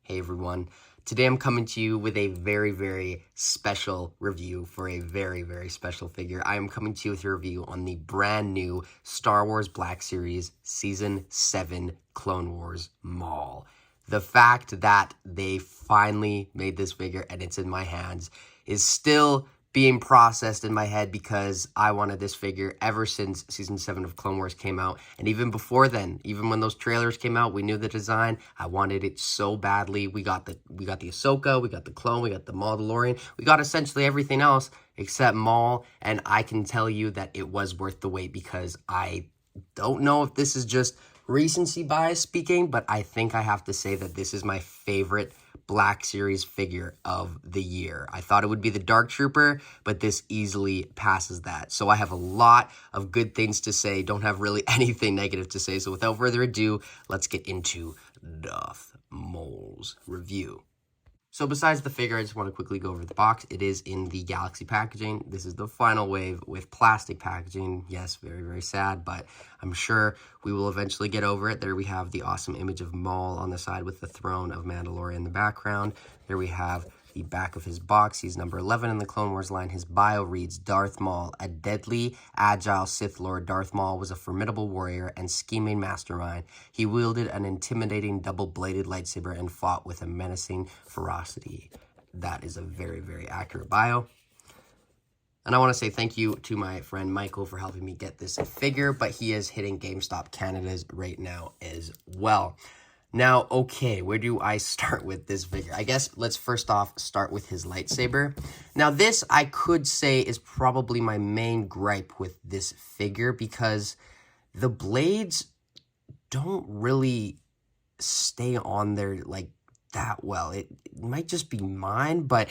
Hey everyone, today I'm coming to you with a very, very special review for a very, very special figure. I am coming to you with a review on the brand new Star Wars Black Series Season 7 Clone Wars Maul. The fact that they finally made this figure and it's in my hands is still being processed in my head because I wanted this figure ever since Season 7 of Clone Wars came out. And even before then, even when those trailers came out, we knew the design. I wanted it so badly. We got the Ahsoka, we got the clone, we got the Mandalorian. We got essentially everything else except Maul. And I can tell you that it was worth the wait because I don't know if this is just recency bias speaking, but I think I have to say that this is my favorite Black Series figure of the year. I thought it would be the Dark Trooper, but this easily passes that. So I have a lot of good things to say, don't have really anything negative to say. So without further ado, let's get into Darth Maul's review. So besides the figure, I just want to quickly go over the box. It is in the Galaxy packaging. This is the final wave with plastic packaging. Yes, very, very sad, but I'm sure we will eventually get over it. There we have the awesome image of Maul on the side with the throne of Mandalorian in the background. There we have the back of his box. He's number 11 in the Clone Wars line. His bio reads, Darth Maul, a deadly, agile Sith Lord. Darth Maul was a formidable warrior and scheming mastermind. He wielded an intimidating double-bladed lightsaber and fought with a menacing ferocity. That is a very, very accurate bio. And I want to say thank you to my friend Michael for helping me get this figure, but he is hitting GameStop Canada's right now as well. Now, okay, where do I start with this figure? I guess let's first off start with his lightsaber. Now, this I could say is probably my main gripe with this figure because the blades don't really stay on there like that well. It might just be mine, but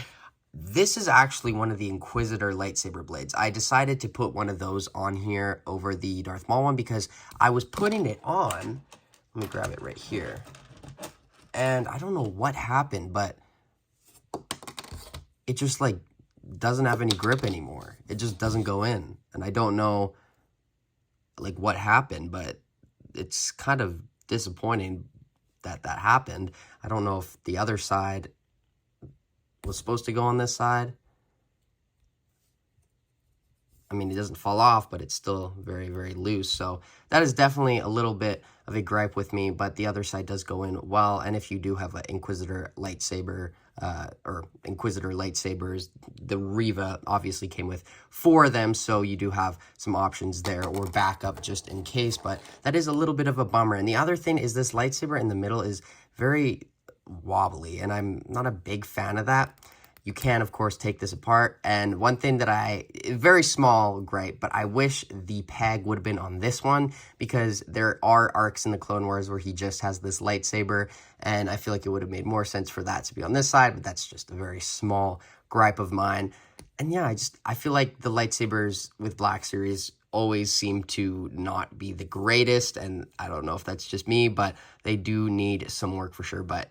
this is actually one of the Inquisitor lightsaber blades. I decided to put one of those on here over the Darth Maul one because I was putting it on. Let me grab it right here. And I don't know what happened, but it just like doesn't have any grip anymore. It just doesn't go in. And I don't know like what happened, but it's kind of disappointing that that happened. I don't know if the other side was supposed to go on this side. I mean, it doesn't fall off, but it's still very, very loose. So that is definitely a little bit of a gripe with me, but the other side does go in well. And if you do have an Inquisitor lightsaber or Inquisitor lightsabers, the Reva obviously came with 4 of them, so you do have some options there or backup just in case, but that is a little bit of a bummer. And the other thing is this lightsaber in the middle is very wobbly, and I'm not a big fan of that. You can, of course, take this apart. And one thing that very small gripe, but I wish the peg would have been on this one because there are arcs in the Clone Wars where he just has this lightsaber. And I feel like it would have made more sense for that to be on this side, but that's just a very small gripe of mine. And yeah, I feel like the lightsabers with Black Series always seem to not be the greatest. And I don't know if that's just me, but they do need some work for sure. But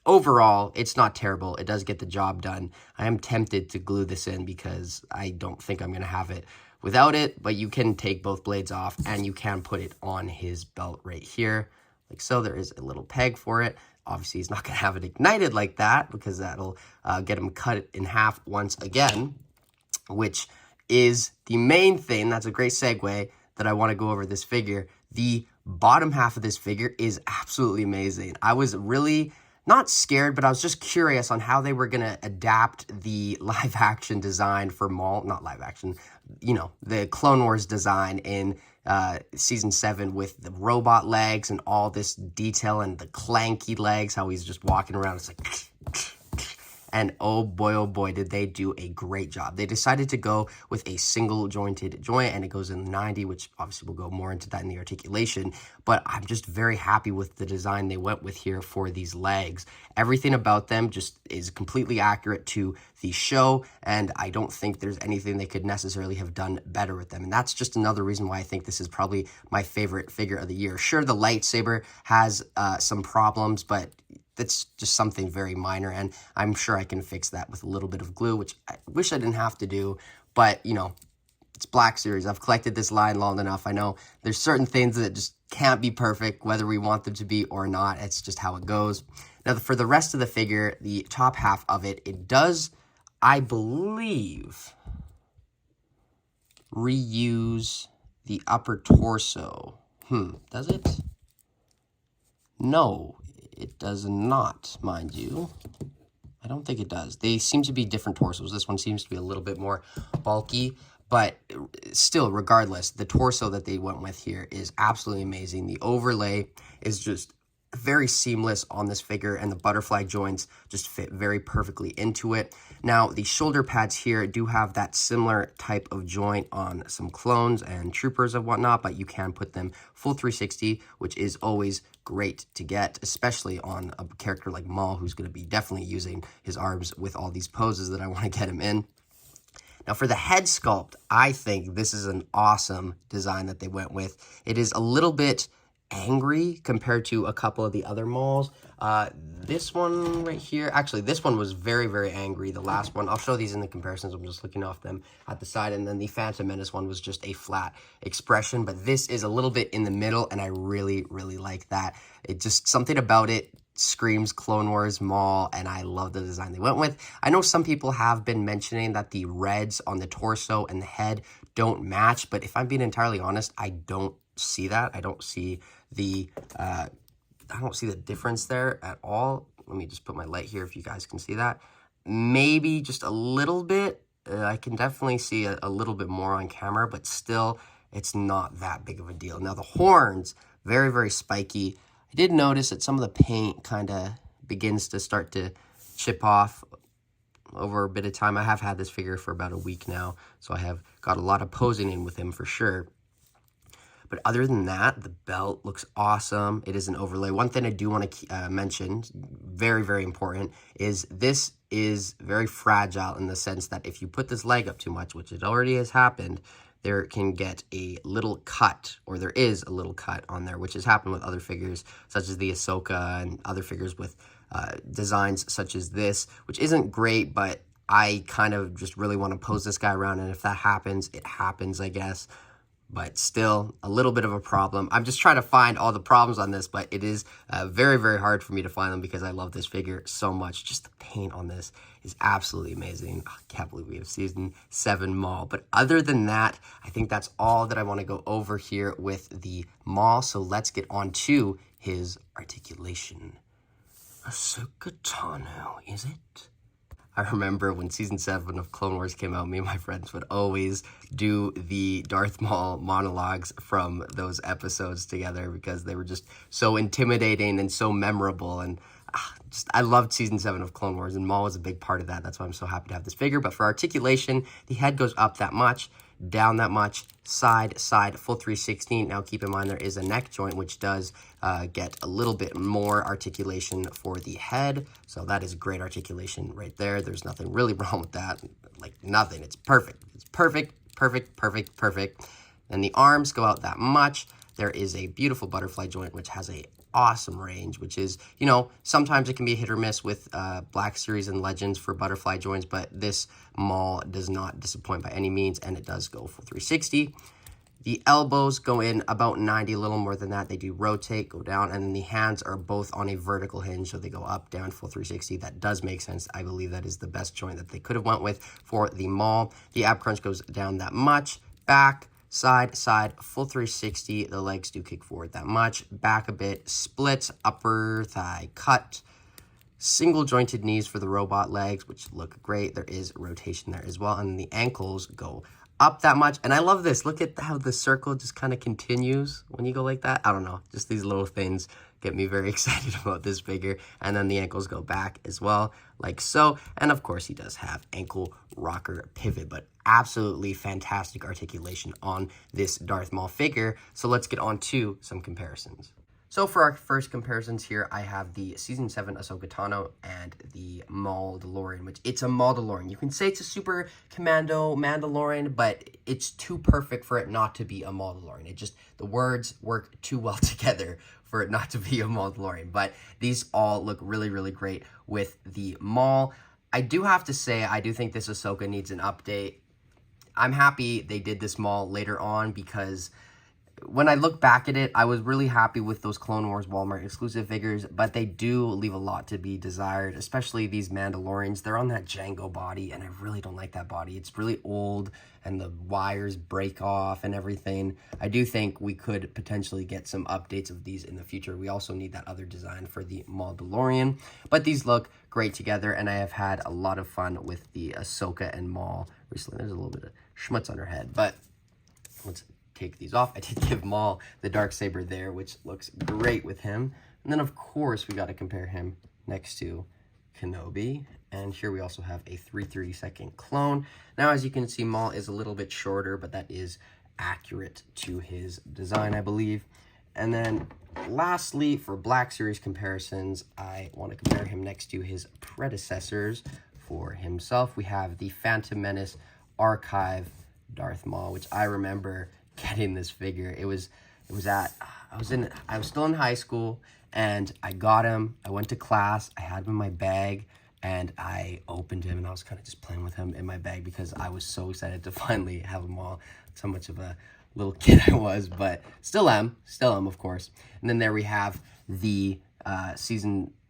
overall, it's not terrible. It does get the job done. I am tempted to glue this in because I don't think I'm going to have it without it, but you can take both blades off and you can put it on his belt right here. Like so, there is a little peg for it. Obviously, he's not going to have it ignited like that because that'll get him cut in half once again, which is the main thing. That's a great segue that I want to go over this figure. The bottom half of this figure is absolutely amazing. I was really not scared, but I was just curious on how they were going to adapt the live action design for Maul, not live action, you know, the Clone Wars design in Season 7 with the robot legs and all this detail and the clanky legs, how he's just walking around. It's like, and oh boy, did they do a great job. They decided to go with a single jointed joint, and it goes in 90, which obviously we'll go more into that in the articulation, but I'm just very happy with the design they went with here for these legs. Everything about them just is completely accurate to the show, and I don't think there's anything they could necessarily have done better with them, and that's just another reason why I think this is probably my favorite figure of the year. Sure, the lightsaber has some problems, but that's just something very minor, and I'm sure I can fix that with a little bit of glue, which I wish I didn't have to do, but, you know, it's Black Series. I've collected this line long enough. I know there's certain things that just can't be perfect, whether we want them to be or not. It's just how it goes. Now, for the rest of the figure, the top half of it, it does, I believe, reuse the upper torso. Does it? No, it does not, mind you. I don't think it does. They seem to be different torsos. This one seems to be a little bit more bulky, but still, regardless, the torso that they went with here is absolutely amazing. The overlay is just very seamless on this figure, and the butterfly joints just fit very perfectly into it. Now, the shoulder pads here do have that similar type of joint on some clones and troopers and whatnot, but you can put them full 360, which is always great to get, especially on a character like Maul, who's going to be definitely using his arms with all these poses that I want to get him in. Now, for the head sculpt, I think this is an awesome design that they went with. It is a little bit angry compared to a couple of the other Mauls. This one right here, actually, this one was very, very angry. The last one, I'll show these in the comparisons. I'm just looking off them at the side. And then the Phantom Menace one was just a flat expression. But this is a little bit in the middle, and I really, really like that. It just, something about it screams Clone Wars Maul, and I love the design they went with. I know some people have been mentioning that the reds on the torso and the head don't match, but if I'm being entirely honest, I don't see that. I don't see the difference there at all. Let me just put my light here if you guys can see that. Maybe just a little bit. I can definitely see a little bit more on camera, but still, it's not that big of a deal. Now, the horns, very, very spiky. I did notice that some of the paint kind of begins to start to chip off over a bit of time. I have had this figure for about a week now, so I have got a lot of posing in with him for sure. But other than that, the belt looks awesome. It is an overlay. One thing I do want to mention, very, very important, is this is very fragile in the sense that if you put this leg up too much, which it already has happened, there can get a little cut, or there is a little cut on there, which has happened with other figures, such as the Ahsoka and other figures with designs such as this, which isn't great, but I kind of just really want to pose this guy around, and if that happens, it happens, I guess. But still, a little bit of a problem. I'm just trying to find all the problems on this, but it is very, very hard for me to find them because I love this figure so much. Just the paint on this is absolutely amazing. I can't believe we have Season 7 Maul. But other than that, I think that's all that I want to go over here with the Maul. So let's get on to his articulation. Ahsoka Tano, is it? I remember when Season 7 of Clone Wars came out, me and my friends would always do the Darth Maul monologues from those episodes together because they were just so intimidating and so memorable. And I loved Season 7 of Clone Wars, and Maul was a big part of that. That's why I'm so happy to have this figure. But for articulation, the head goes up that much, down that much, side, full 360. Now, keep in mind, there is a neck joint, which does get a little bit more articulation for the head. So that is great articulation right there. There's nothing really wrong with that. Like, nothing. It's perfect. It's perfect, perfect, perfect, perfect. And the arms go out that much. There is a beautiful butterfly joint, which has a awesome range, which is, you know, sometimes it can be a hit or miss with Black Series and Legends for butterfly joints, but this Maul does not disappoint by any means, and it does go full 360. The elbows go in about 90, a little more than that. They do rotate, go down, and then the hands are both on a vertical hinge, so they go up, down, full 360. That does make sense. I believe that is the best joint that they could have went with for the Maul. The ab crunch goes down that much, back, side, full 360. The legs do kick forward that much. Back a bit, splits, upper thigh cut. Single jointed knees for the robot legs, which look great. There is rotation there as well. And the ankles go up that much. And I love this. Look at how the circle just kind of continues when you go like that. I don't know. Just these little things get me very excited about this figure. And then the ankles go back as well, like so. And of course, he does have ankle rocker pivot, but absolutely fantastic articulation on this Darth Maul figure. So let's get on to some comparisons. So for our first comparisons here, I have the Season 7 Ahsoka Tano and the Mandalorian, which it's a Mandalorian. You can say it's a Super Commando Mandalorian, but it's too perfect for it not to be a Mandalorian. It just, the words work too well together for it not to be a Mandalorian. But these all look really, really great with the Maul. I do have to say, I do think this Ahsoka needs an update. I'm happy they did this Maul later on because when I look back at it, I was really happy with those Clone Wars Walmart exclusive figures, but they do leave a lot to be desired, especially these Mandalorians. They're on that Jango body, and I really don't like that body. It's really old, and the wires break off and everything. I do think we could potentially get some updates of these in the future. We also need that other design for the Mandalorian, but these look great together, and I have had a lot of fun with the Ahsoka and Maul recently. There's a little bit of schmutz on her head, but let's take these off. I did give Maul the Darksaber there, which looks great with him. And then, of course, we got to compare him next to Kenobi. And here we also have a 332nd clone. Now, as you can see, Maul is a little bit shorter, but that is accurate to his design, I believe. And then, lastly, for Black Series comparisons, I want to compare him next to his predecessors. For himself, we have the Phantom Menace Archive Darth Maul, which I remember getting this figure. I was still in high school, and I got him. I went to class. I had him in my bag, and I opened him, and I was kind of just playing with him in my bag because I was so excited to finally have him all. That's how much of a little kid I was, but still am, of course. And then there we have the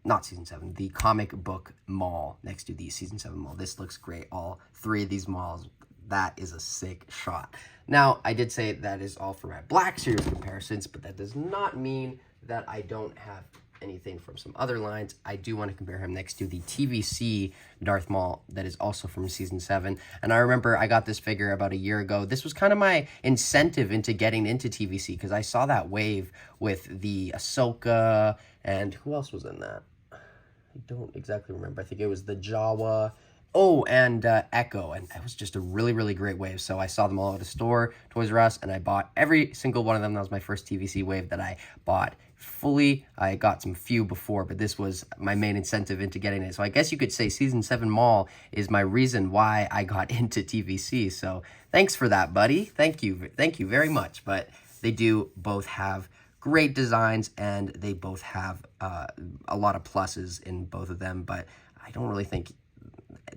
the comic book Maul next to the Season 7 Maul. This looks great. All three of these Mauls, that is a sick shot. Now, I did say that is all for my Black Series comparisons, but that does not mean that I don't have anything from some other lines. I do want to compare him next to the TVC Darth Maul that is also from Season 7. And I remember I got this figure about a year ago. This was kind of my incentive into getting into TVC because I saw that wave with the Ahsoka and who else was in that? I don't exactly remember. I think it was the Jawa. Oh, and Echo, and it was just a really, really great wave. So I saw them all at a store, Toys R Us, and I bought every single one of them. That was my first TVC wave that I bought fully. I got some few before, but this was my main incentive into getting it. So I guess you could say Season 7 Maul is my reason why I got into TVC. So thanks for that, buddy. Thank you very much. But they do both have great designs, and they both have a lot of pluses in both of them, but I don't really think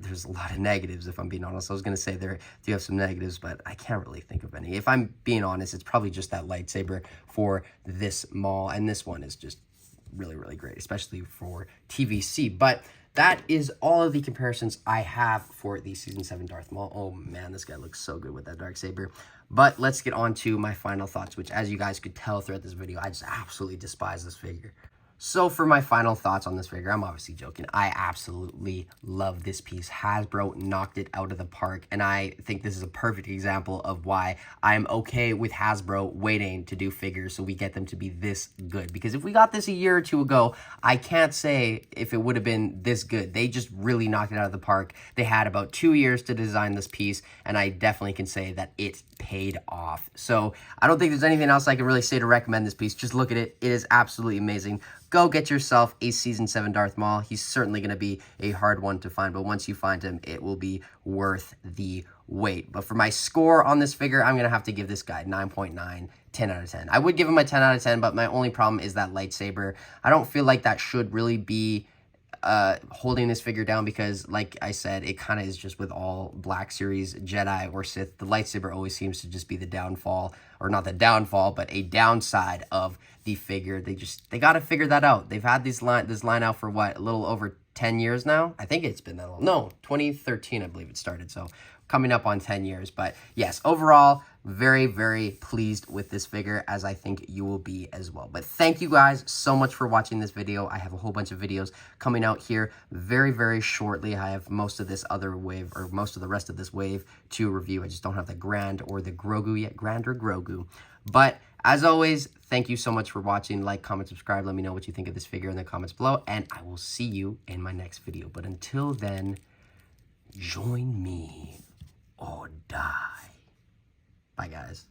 there's a lot of negatives, if I'm being honest. I was going to say there do have some negatives, but I can't really think of any. If I'm being honest, it's probably just that lightsaber for this Maul, and this one is just really, really great, especially for TVC. But that is all of the comparisons I have for the Season 7 Darth Maul. Oh man, this guy looks so good with that Darksaber. But let's get on to my final thoughts, which, as you guys could tell throughout this video, I just absolutely despise this figure. So for my final thoughts on this figure, I'm obviously joking. I absolutely love this piece. Hasbro knocked it out of the park, and I think this is a perfect example of why I'm okay with Hasbro waiting to do figures so we get them to be this good. Because if we got this a year or two ago, I can't say if it would have been this good. They just really knocked it out of the park. They had about 2 years to design this piece, and I definitely can say that it paid off. So I don't think there's anything else I can really say to recommend this piece. Just look at it. It is absolutely amazing. Go get yourself a Season 7 Darth Maul. He's certainly going to be a hard one to find, but once you find him, it will be worth the wait. But for my score on this figure, I'm going to have to give this guy 9.9, 10 out of 10. I would give him a 10 out of 10, but my only problem is that lightsaber. I don't feel like that should really be holding this figure down because, like I said, it kind of is just with all Black Series Jedi or Sith. The lightsaber always seems to just be the downfall, or not the downfall, but a downside of the figure. They got to figure that out. They've had this line out for what, a little over 10 years now? I think it's been that long. No, 2013, I believe it started. So coming up on 10 years. But yes, overall, very, very pleased with this figure, as I think you will be as well. But thank you guys so much for watching this video. I have a whole bunch of videos coming out here very, very shortly. I have most of this other wave, or most of the rest of this wave to review. I just don't have the Grand or the Grogu yet. Grand or Grogu. But as always, thank you so much for watching. Like, comment, subscribe. Let me know what you think of this figure in the comments below, and I will see you in my next video. But until then, join me or die. Bye, guys.